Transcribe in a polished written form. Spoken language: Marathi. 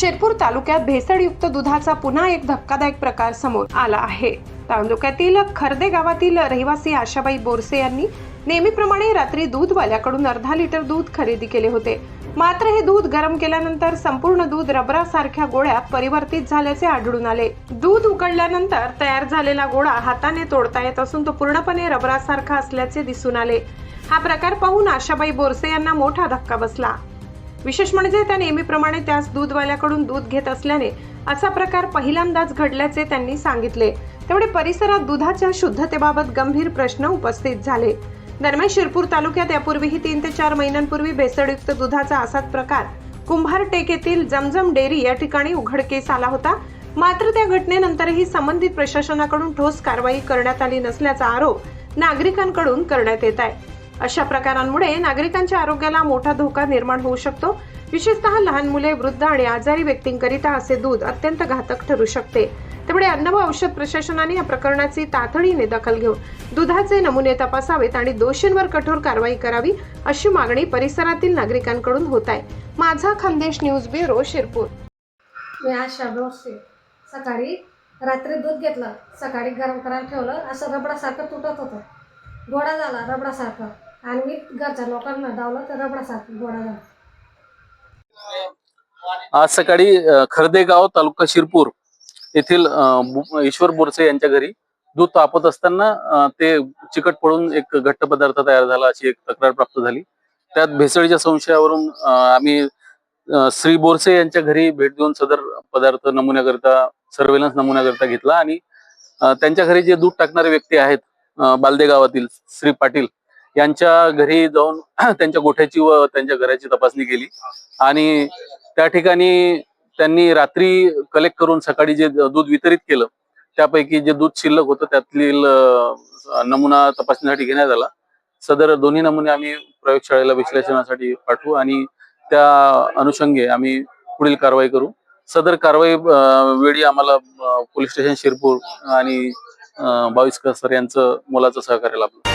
शिरपूर तालुक्यात भेसळयुक्त दुधाचा पुन्हा एक धक्कादायक प्रकार समोर आला आहे। तालुक्यातील खर्दे गावातील रहिवासी आशाबाई बोरसे यांनी नेहमीप्रमाणे रात्री दूधवाल्याकडून अर्धा लिटर दूध खरेदी केले होते। मात्र हे दूध गरम केल्यानंतर संपूर्ण दूध रबरासारख्या गोळ्यात परिवर्तित झाल्याचे आढळून आले। दूध उकळल्यानंतर तयार झालेला गोळा हाताने तोडता येत असून तो पूर्णपणे रबरासारखा असल्याचे दिसून आले। हा प्रकार पाहून आशाबाई बोरसे यांना मोठा धक्का बसला। विशेष म्हणजे त्या नेहमीप्रमाणे त्याच दूधवाल्याकडून दूध घेत असल्याने असा प्रकार पहिल्यांदाच घडल्याचे त्यांनी सांगितले। तेवढे परिसरात दुधाच्या शुद्धतेबाबत गंभीर प्रश्न उपस्थित झाले। दरम्यान शिरपूर तालुक्यात यापूर्वीही 3 ते 4 महिन्यांपूर्वी भेसळयुक्त दुधाचा असाच प्रकार कुंभारटेक येथील जमजम डेअरी या ठिकाणी उघडकीस आला होता। मात्र त्या घटनेनंतरही संबंधित प्रशासनाकडून ठोस कारवाई करण्यात आली नसल्याचा आरोप नागरिकांकडून करण्यात येत आहे। अशा प्रकारांमुळे नागरिकांच्या आरोग्याला मोठा धोका निर्माण होऊ शकतो। विशेषतः लहान मुले, वृद्ध आणि आजारी व्यक्तींकरिता असे दूध अत्यंत घातक ठरू शकते। त्यामुळे अन्न व औषध प्रशासनाने या प्रकरणाची तातडीने दखल घेऊन दुधाचे नमुने तपासावेत आणि दोषींवर कठोर कारवाई करावी अशी मागणी परिसरातील नागरिकांकडून होत आहे। माझा खानदेश न्यूज ब्युरो शिरपूर। मी आशा बोरसे सकाळी रात्री दूध घेतलं, सकाळी गरम करायला ठेवलं, असं रबडासारखं तुटत होतं, गोळा झाला रबडासारखं आणि मी घरच्या लोकांना दावलं तर रबडासारखं गोळा झाला। आज सकाळी खर्देगाव तालुका शिरपूर येथील ईश्वर बोरसे यांच्या घरी दूध तापत असताना ते चिकट पडून एक घट्ट पदार्थ तयार झाला अशी एक तक्रार प्राप्त झाली। त्यात भेसळीच्या संशयावरून आम्ही श्री बोरसे यांच्या घरी भेट देऊन सदर पदार्थ नमुन्याकरिता सर्वेलन्स नमुन्याकरिता घेतला आणि त्यांच्या घरी जे दूध टाकणारे व्यक्ती आहेत बालदे गावातील श्री पाटील यांच्या घरी जाऊन त्यांच्या गोठ्याची व त्यांच्या घराची तपासणी केली आणि त्या ठिकाणी त्यांनी रात्री कलेक्ट करून सकाळी जे दूध वितरित केलं त्यापैकी जे दूध शिल्लक होतं त्यातील नमुना तपासणीसाठी घेण्यात आला। सदर दोन्ही नमुने आम्ही प्रयोगशाळेला विश्लेषणासाठी पाठवू आणि त्या अनुषंगे आम्ही पुढील कारवाई करू। सदर कारवाई वेळी आम्हाला पोलीस स्टेशन शिरपूर आणि 22 सर यांचं मोलाचं सहकार्य लाभलं।